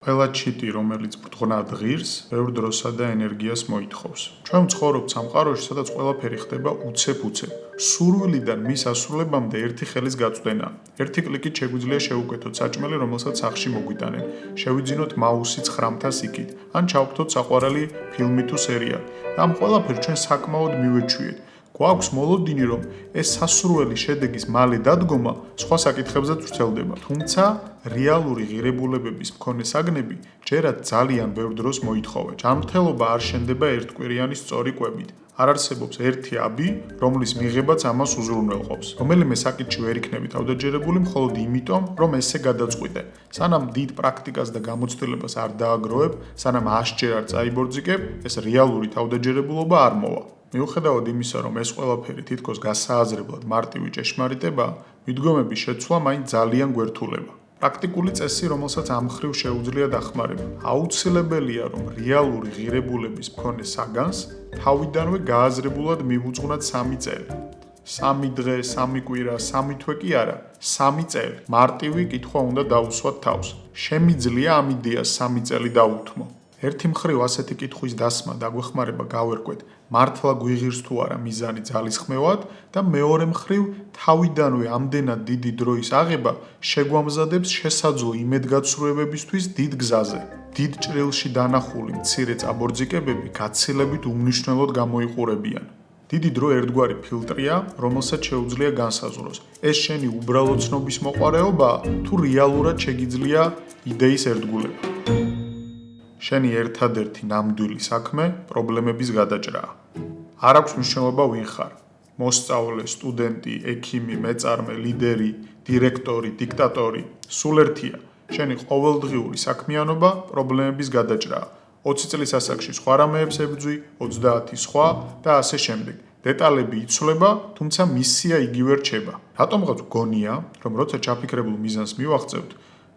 ყველა ჩიტი, რომელიც ბრწყნად ღირს, ბევრ დროსა და ენერგიას მოითხოვს. ჩვენ ვცხოვრობთ სამყაროში, სადაც ყველაფერი ხდება უცებ-უცებ. სურვილიდან მის ასრულებამდე ერთი ხელის გაწვდენაა. ერთი კლიკით შეგვიძლია შევუკეთოთ საჭმელი, რომელსაც სახლში მოგვიტანენ, შევიძინოთ მაუსი 9 თას იქით, ან ჩავკთოთ საყვარელი ფილმი თუ სერიალი. და ამ ყველაფერს ჩვენ საკმაოდ მივეჩვიეთ. გვაქვს მოლოდინი, რომ ეს სასურველი შედეგის მალე დადგომა სხვა საკითხებზეც ვრცელდება. თუმცა რეალური ღირებულებების მქონე საგნები ჯერაც ძალიან ბევრ დროს მოითხოვენ. ჯანმრთელობა არ შენდება ერთკვირიანი სწორი კვებით. არ არსებობს ერთი აბი, რომლის მიღებაც ამას უზრუნველყოფს. რომელიმე საკითხში ვერ იქნები თავდაჯერებული მხოლოდ იმიტომ, რომ ესე გადაწყვიტე. სანამ დიდ პრაქტიკას და გამოცდილებას არ დააგროვებ, სანამ 100-ჯერ არ წაიბორძიკებ, ეს რეალური თავდაჯერებულობა არ მოვა. მიუხედავად იმისა, რომ ეს ყველაფერი თითქოს გასააზრებლად მარტივი ჭეშმარიტებაა, მიდგომების შეცვლა მაინც ძალიან გვერდულება. პრაქტიკული წესი, რომელსაც ამ მხრივ შეუძლია დახმარება. აუცილებელია, რომ რეალური ღირებულების მქონე საგანს თავიდანვე გააზრებულად მივუძღვნათ 3 წელი. 3 დღე, 3 კვირა, 3 თვე კი არა, 3 წელი. მარტივი კითხვა უნდა დაუსვათ თავს. შემიძლია ამ იდეას 3 წელი დაუთმო. ერთი მხრივ ასეთი კითხვის დასმა დაგვეხმარება გავერკვეთ მართლა გვიღირს თუ არა მიზანი ძალისხმევად და მეორე მხრივ თავიდანვე ამდენად დიდი დროის აღება შეგვამზადებს შესაძლო იმედგაცრუებებისთვის დიდ გზაზე. დიდ ჭრილში დანახული მცირე წაბორძიკებები გაცილებით უმნიშვნელოდ გამოიყურებიან. დიდი დრო ერთგვარი ფილტრია, რომელსაც შეუძლია განსაზღვროს. ეს შენი უბრალო ცნობის მოყვარეობაა თუ რეალურად შეგიძლია იდეის ერთგულება. შენი ერთადერთი ნამდვილი საქმე პრობლემების გადაჭრაა. არ აქვს მნიშვნელობა ვინ ხარ. მოსწავლე, სტუდენტი, ექიმი, მეწარმე, ლიდერი, დირექტორი, დიქტატორი, სულ ერთია. შენი ყოველდღიური საქმიანობა პრობლემების გადაჭრაა. 20 წლის ასაკში სხვა რამეებს ებრძვი, 30 სხვა და ასე შემდეგ. დეტალები იცვლება, თუმცა მისია იგივე რჩება. რატომღაც გონია, რომ როცა ჩაფიქრებულ მიზანს მივაღწევთ,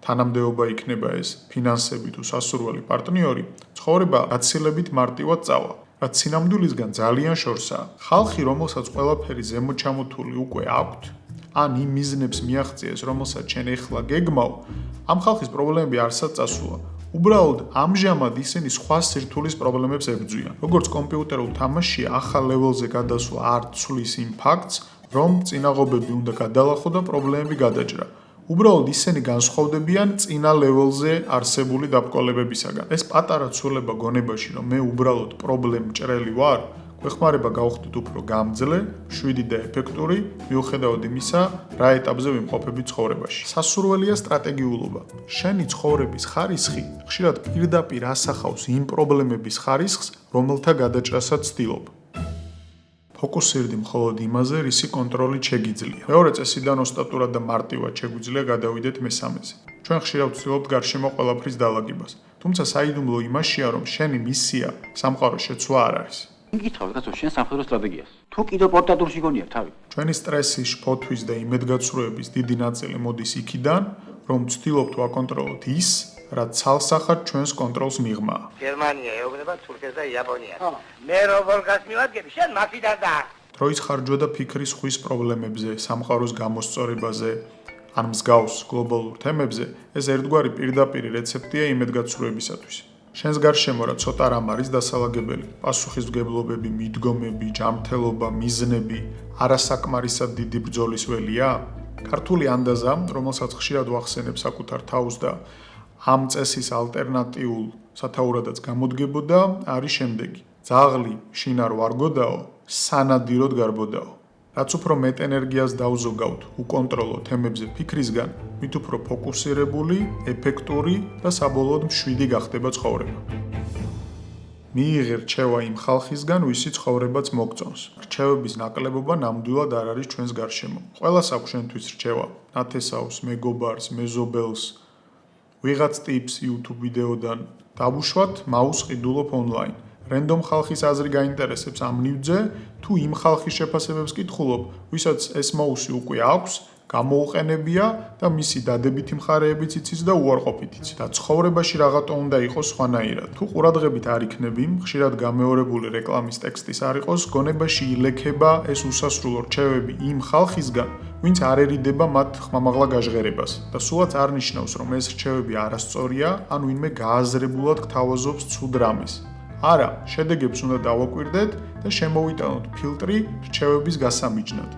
თანამდებობა იქნება ეს ფინანსები თუ სასურველი პარტნიორი, ცხოვრება გაცილებით მარტივად წავა, რაც სინამდვილისგან ძალიან შორსაა. ხალხი, რომელსაც ყველაფერი ზემოჩამოთული უკვე აქვთ, ან იმ მიზნებს მიაღწიეს, რომელსაც შენ ეხლა გეგმავ, ამ ხალხის პრობლემები არსად წასულა. უბრალოდ ამჟამად ისინი სხვა სირთულის პრობლემებს ებრძვიან. როგორც კომპიუტერულ თამაშში ახალ ლეველზე გადასვლა არ ცვლის იმ ფაქტს, რომ წინაღობები უნდა გადალახო და პრობლემები გადაჭრა. უბრალოდ ისინი განსხვავდებიან წინა ლეველზე არსებული დაბრკოლებებისაგან. ეს პატარა ცვლილება გონებაში, რომ მე უბრალოდ პრობლემჭრელი ვარ, გვეხმარება გავხდით უფრო გამძლე, მშვიდი და ეფექტური, მიუხედავად იმისა, რა ეტაპზე ვიმყოფებით ცხოვრებაში. სასურველია სტრატეგიულობა. შენი ცხოვრების ხარისხი ხშირად პირდაპირ ასახავს იმ პრობლემების ხარისხს, რომელთა გადაჭრასაც ცდილობ. ფოკუსირდი მხოლოდ იმაზე, რისი კონტროლით შეგიძლია. მეორე წესიდან ოსტატურად და მარტივად შეგვიძლია გადავიდეთ მესამეზე. ჩვენ ხშირად ვცდილობთ გარშემო ყველაფრის დალაგებას. თუმცა საიდუმლო იმაშია, რომ შენი მისია სამყაროს შეცვლა არ არის. გითხავ, კაცო, შენ სამხედრო სტრატეგიას. თუ კიდევ პორტატურში გონია თავი. ჩვენი სტრესის, შფოთვის და იმედგაცრუების დიდი ნაწილი მოდის იქიდან, რომ ვცდილობთ ვაკონტროლოთ ის, რაც ცალსახად ჩვენს კონტროლს მიღმა. გერმანია ეუბნება თურქეთს და იაპონიას. მე როგორ გასმივადგები, შენ მაქიდან და დროის ხარჯვა და ფიქრის ხვის პრობლემებზე, სამყაროს გამოსწორებაზე, ან მსგავს გლობალურ თემებზე, ეს ერთგვარი პირდაპირი რეცეპტია იმედგაცრუებისათვის. შენს გარშემო რა ცოტა რამ არის დასალაგებელი. პასუხისმგებლობები, მიდგომები, ჯანმრთელობა, მიზნები, არასაკმარისად დიდი ბრძოლის ველია? ქართული ანდაზა, რომელსაც ხშირად ვახსენებ საკუთარ თავს და ამ წესის ალტერნატიულ სათაურადაც გამოდგებოდა, არის შემდეგი. ძაღლი შინარ ვარგოდაო, სანადიროდ გარბოდაო. რაც უფრო მეტ ენერგიას დავზოგავთ უკონტროლო თემებზე ფიქრისგან, მით უფრო ფოკუსირებული, ეფექტური და საბოლოოდ მშვიდი გახდება ცხოვრება. მიიღე რჩევა იმ ხალხისგან, ვისი ცხოვრებაც მოგწონს. რჩევების ნაკლებობა ნამდვილად არ არის ჩვენს გარშემო. ყველას აქვს შენთვის რჩევა, ნათესავს, მეგობარს, მეზობელს, ვიღაც ტიპს YouTube ვიდეოდან, დავუშვათ, მაუს ყიდულობ ონლაინ. რენდომ ხალხის აზრი გაინტერესებს ამ ნივთზე, თუ იმ ხალხის შეფასებებს კითხულობ, ვისაც ეს მაუსი უკვე აქვს გამოუყენებია და მისი დადებითი მხარეებიც იცის და უარყოფითიც. და ცხოვრებაში რაღაცა უნდა იყოს სხვანაირად. თუ ყურადღებით არ იქნები, ხშირად გამეორებული რეკლამის ტექსტის არ იყოს, გონებაში ილექება ეს უსასრულო რჩევები იმ ხალხისგან, ვინც არ ერიდება მათ ხმამაღლა გაჟღერებას და სულაც არ ნიშნავს, რომ ეს რჩევები არასწორია, ან ვინმე გააზრებულად გთავაზობს ცუდ რამეს. არა, შედეგებს უნდა დავაკვირდეთ და შემოვიტანოთ ფილტრი რჩევების გასამიჯნად.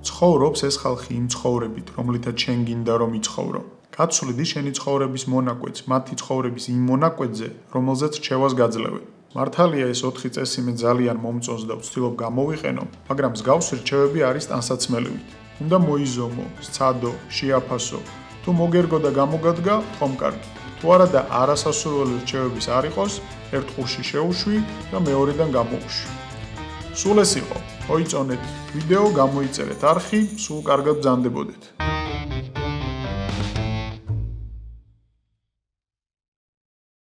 ცხოვრობს ეს ხალხი იმ ცხოვრებით, რომლითაც შენ გინდა რომ იცხოვრო. გაცვლიდი შენი ცხოვრების მონაკვეთს, მათი ცხოვრების იმ მონაკვეთზე, რომელზეც რჩევას გაძლევენ. მართალია ეს 4 წესი მე ძალიან მომწონს და ვცდილობ გამოვიყენო, მაგრამ მსგავსი რჩევები არის ტანსაცმელივით. უნდა მოიზომო, სცადო, შეაფასო. თუ მოგერგო და გამოგადგა, ხომ კარგი. თუ არა და არასასურველი რჩევების არ იყოს, ერთ ყურში შეუშვი და მეორედან გამოუშვი. სულ ეს იყო. მოიწონეთ ვიდეო, გამოიწერეთ არხი, სულ კარგად ბრძანდებოდეთ.